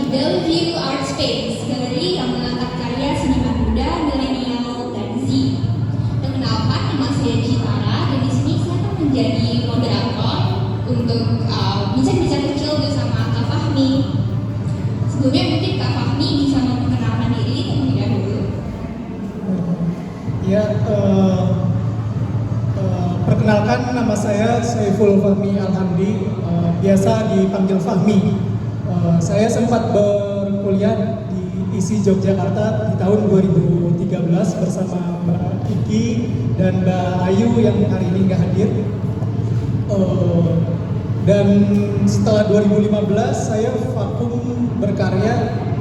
Bellevue Art Space, galeri yang mengangkat karya seniman muda, milenial, dan Z. Perkenalkan, nama saya Citara, dan di sini saya akan menjadi moderator untuk bincang-bincang kecil bersama Kak Fahmi. Sebelumnya mungkin Kak Fahmi bisa memperkenalkan diri terlebih dahulu. Ya, perkenalkan, nama saya Saiful Fahmi Alhamdi, biasa dipanggil Fahmi. Saya sempat berkuliah di ISI Yogyakarta di tahun 2013 bersama Mbak Iki dan Mbak Ayu yang hari ini nggak hadir. Dan setelah 2015 saya vakum berkarya,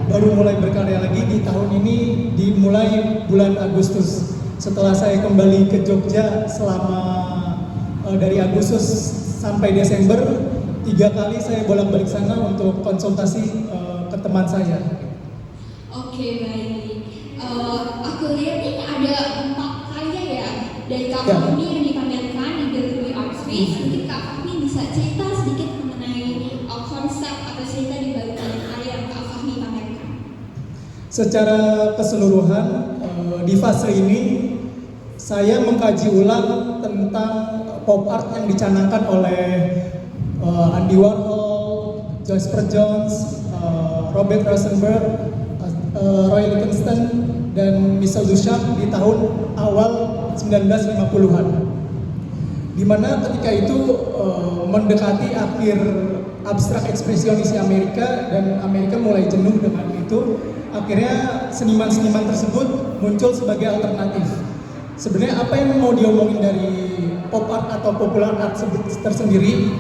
baru mulai berkarya lagi di tahun ini, dimulai bulan Agustus. Setelah saya kembali ke Jogja selama dari Agustus sampai Desember, 3 kali saya bolak-balik sana untuk konsultasi ke teman saya. Oke, baik. Aku lihat ini ada 4 karya ya dari Kak Fahmi yang dipamerkan di Bellevue Art Space. Mungkin Kak Fahmi bisa cerita sedikit mengenai konsep atau cerita di balik karya yang Kak Fahmi pamerkan. Secara keseluruhan, di fase ini saya mengkaji ulang tentang pop art yang dicanangkan oleh Andy Warhol, Jasper Johns, Robert Rosenberg, Roy Lichtenstein, dan Michel Duchamp di tahun awal 1950-an. Di mana ketika itu mendekati akhir abstrak ekspresionis Amerika, dan Amerika mulai jenuh dengan itu. Akhirnya seniman-seniman tersebut muncul sebagai alternatif. Sebenarnya apa yang mau diomongin dari pop art atau popular art tersendiri,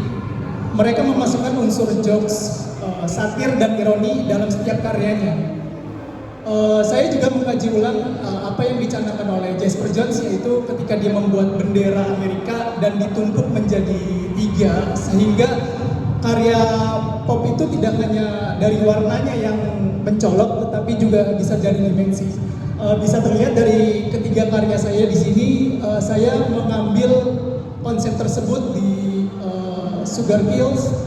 mereka memasukkan unsur jokes, satir dan ironi dalam setiap karyanya. Saya juga mengkaji ulang apa yang dicanangkan oleh Jasper Johns, yaitu ketika dia membuat bendera Amerika dan ditumpuk menjadi 3, sehingga karya pop itu tidak hanya dari warnanya yang mencolok, tetapi juga bisa dari dimensi. Bisa terlihat dari ketiga karya saya di sini, saya mengambil konsep tersebut di Sugar Kills,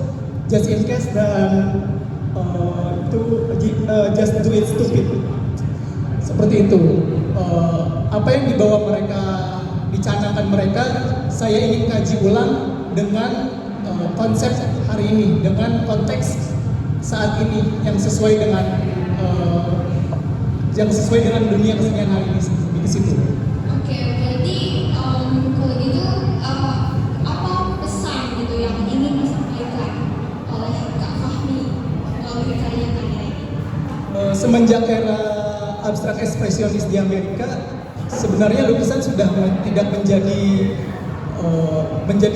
Just in Case, dan Just Do It Stupid. Seperti itu. Apa yang dibawa mereka, dicanangkan mereka, saya ingin kaji ulang dengan konsep hari ini, dengan konteks saat ini yang sesuai dengan dunia kesenian hari ini, lebih ke situ. Oke, berarti kalau gitu apa pesan gitu yang ingin disampaikan oleh Kak Fahmi melalui karya-karya ini? Semenjak era abstrak ekspresionis di Amerika, sebenarnya lukisan sudah tidak menjadi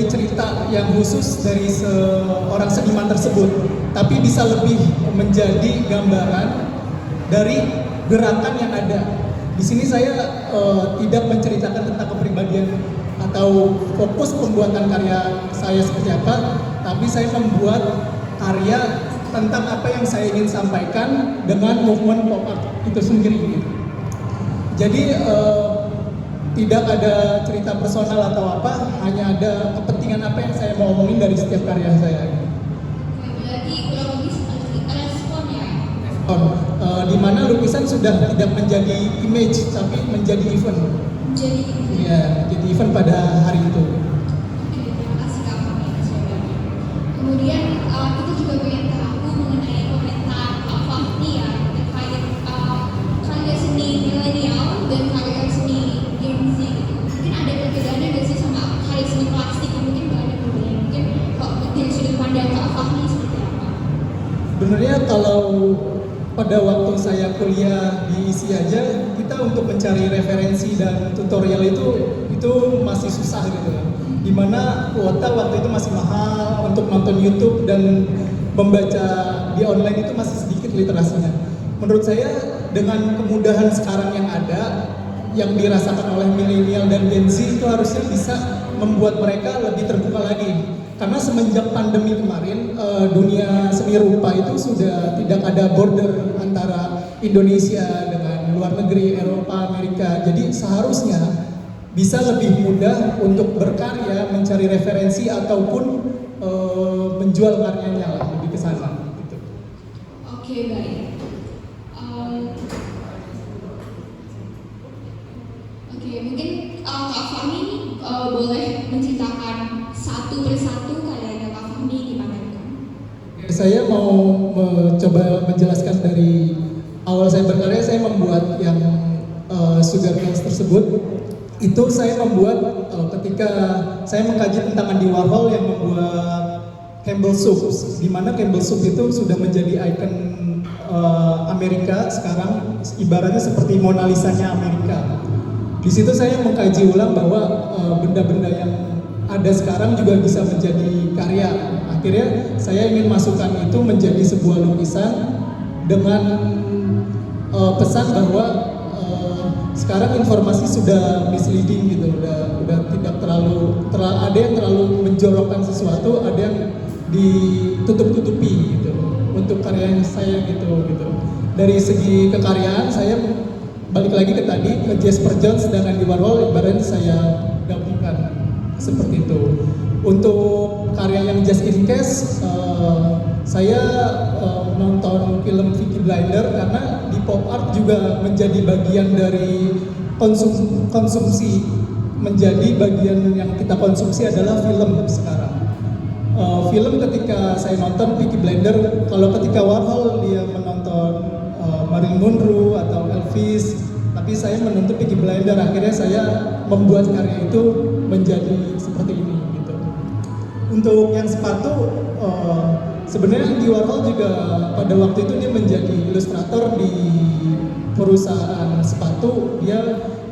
cerita yang khusus dari seorang seniman tersebut, tapi bisa lebih menjadi gambaran dari gerakan yang ada. Di sini saya tidak menceritakan tentang kepribadian atau fokus pembuatan karya saya seperti apa, tapi saya membuat karya tentang apa yang saya ingin sampaikan dengan movement pop art itu sendiri. Jadi tidak ada cerita personal atau apa, hanya ada kepentingan apa yang saya mau omongin dari setiap karya saya. Berarti kurang lebih seperti respon ya? Di mana lukisan sudah tidak menjadi image, tapi menjadi event. Iya, jadi event pada hari itu. Oke, terima kasih Kak Fahmi atas jawabannya. Kemudian kita juga pengen tahu mengenai komentar Kak Fahmi ya terkait karya seni milenial dan karya seni Gen Z gitu. Mungkin ada perbedaannya nggak sih sama karya seni plastik yang mungkin nggak ada perbedaan? Mungkin kok dari sudut pandang Kak Fahmi seperti apa? Sebenarnya kalau pada waktu saya kuliah di ISI aja, kita untuk mencari referensi dan tutorial itu masih susah gitu. Dimana kuota waktu itu masih mahal untuk nonton YouTube, dan membaca di online itu masih sedikit literasinya. Menurut saya dengan kemudahan sekarang yang ada, yang dirasakan oleh milenial dan Gen Z, itu harusnya bisa membuat mereka lebih terbuka lagi. Karena semenjak pandemi kemarin, dunia seni rupa itu sudah tidak ada border antara Indonesia dengan luar negeri, Eropa, Amerika. Jadi seharusnya bisa lebih mudah untuk berkarya, mencari referensi ataupun menjual karyanya, lebih ke sana. Gitu. Oke, Oke, baik. Oke, mungkin Kak Fahmi boleh menceritakan satu persatu karyanya Kak Fahmi dipamerkan. Saya mau mencoba menjelaskan dari awal saya berkarya. Saya membuat yang Sugar Girls tersebut. Itu saya membuat ketika saya mengkaji tentang Andy Warhol yang membuat Campbell Soup, di mana Campbell Soup itu sudah menjadi ikon Amerika sekarang, ibaratnya seperti Mona Lisa-nya Amerika. Di situ saya mengkaji ulang bahwa benda-benda yang ada sekarang juga bisa menjadi karya. Akhirnya saya ingin masukkan itu menjadi sebuah lukisan dengan pesan bahwa sekarang informasi sudah misleading gitu, udah tidak terlalu ada yang terlalu menjorokkan sesuatu, ada yang ditutup-tutupi gitu untuk karya saya gitu. Dari segi kekaryaan saya balik lagi ke tadi ke Jasper Johns dan Andy Warhol, ibaratnya saya gabungkan seperti itu. Untuk karya yang Just in Case, saya nonton film Peaky Blinders karena di pop art juga menjadi bagian dari konsumsi, menjadi bagian yang kita konsumsi adalah film sekarang. Film ketika saya nonton Peaky Blinders, kalau ketika Warhol dia menonton Marilyn Monroe atau Elvis, tapi saya menonton Peaky Blinders, akhirnya saya membuat karya itu menjadi seperti ini gitu. Untuk yang sepatu, sebenarnya Andy Warhol juga pada waktu itu dia menjadi ilustrator di perusahaan sepatu.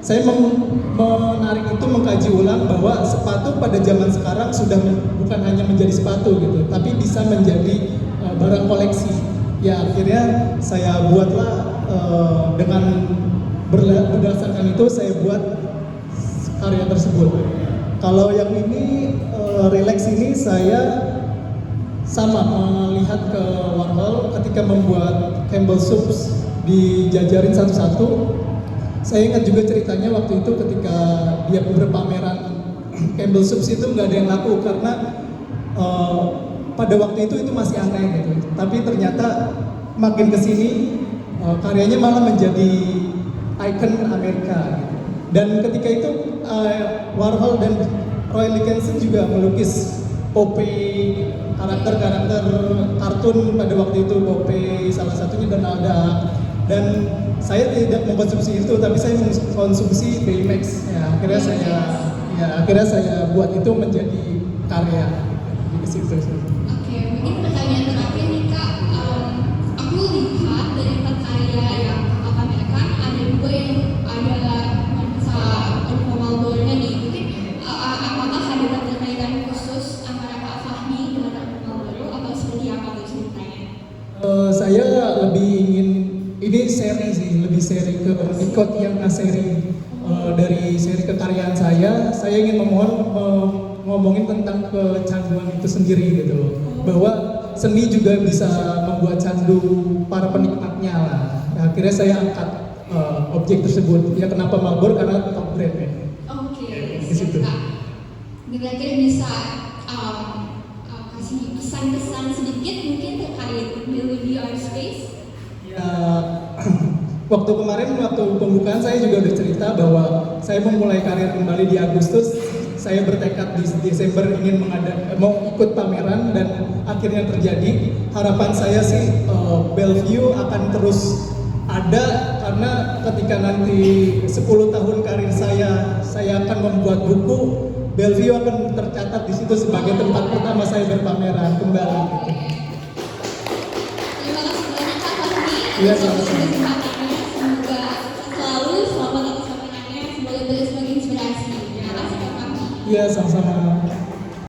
Saya menarik itu mengkaji ulang bahwa sepatu pada zaman sekarang sudah bukan hanya menjadi sepatu gitu, tapi bisa menjadi barang koleksi. Ya akhirnya saya buatlah dengan berdasarkan itu saya buat karya tersebut. Kalau yang ini relax ini saya sama melihat ke Warhol ketika membuat Campbell Soup dijajarin satu-satu. Saya ingat juga ceritanya waktu itu ketika dia berpameran Campbell Soup itu nggak ada yang laku karena pada waktu itu masih aneh gitu. Tapi ternyata makin kesini karyanya malah menjadi ikon Amerika gitu. Dan ketika itu Warhol dan Roy Lichtenstein juga melukis Popeye, karakter-karakter kartun pada waktu itu. Popeye salah satunya Donald Duck. Dan saya tidak mengkonsumsi itu, tapi saya mengkonsumsi Baymax. Akhirnya saya buat itu menjadi karya di situ. Oke, mungkin pertanyaan terakhir nih Kak. Aku lihat dari empat karya yang Kakak pamerkan, ada juga yang ada nuansa Marlboro-nya nih. Mungkin apakah ada keterkaitan khusus antara Kak Fahmi dengan Marlboro atau seperti apa tuh ceritanya? Saya lebih ingin, ini seri sih, lebih seri ke ikut yang seri dari seri kekaryaan saya ingin ngomongin tentang kecanduan itu sendiri gitu, bahwa seni juga bisa membuat candu para penikmatnya lah. Nah, akhirnya saya angkat objek tersebut. Ya kenapa Marlboro? Karena top brand ya. Oke, di situ. Kira-kira bisa kasih pesan-pesan sedikit mungkin terkait Melody Art Space? Ya, waktu pembukaan saya juga udah cerita bahwa saya memulai karir kembali di Agustus. Saya bertekad di Desember ingin mau ikut pameran dan akhirnya terjadi. Harapan saya sih Bellevue akan terus ada, karena ketika nanti 10 tahun karir saya akan membuat buku, Bellevue akan tercatat di situ sebagai tempat pertama saya berpameran kembali. Terima kasih banyak Kak Fahmi. Iya, sama-sama.